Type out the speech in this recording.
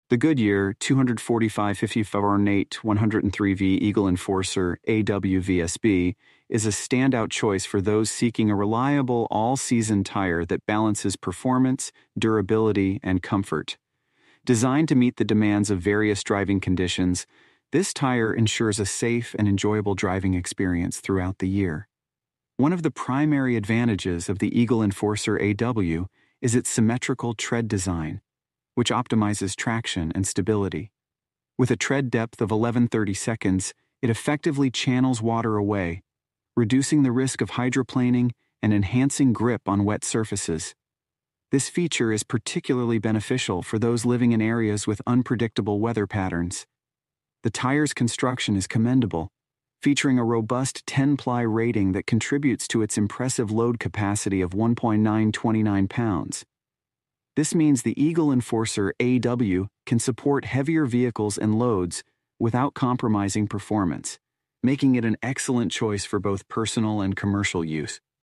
The Goodyear 55R18 103V Eagle Enforcer AW VSB is a standout choice for those seeking a reliable all-season tire that balances performance, durability, and comfort. Designed to meet the demands of various driving conditions, this tire ensures a safe and enjoyable driving experience throughout the year. One of the primary advantages of the Eagle Enforcer AW is its symmetrical tread design, which optimizes traction and stability. With a tread depth of 1130 seconds, it effectively channels water away, reducing the risk of hydroplaning and enhancing grip on wet surfaces. This feature is particularly beneficial for those living in areas with unpredictable weather patterns. The tire's construction is commendable, featuring a robust 10-ply rating that contributes to its impressive load capacity of 1.929 pounds. This means the Eagle Enforcer AW can support heavier vehicles and loads without compromising performance, making it an excellent choice for both personal and commercial use.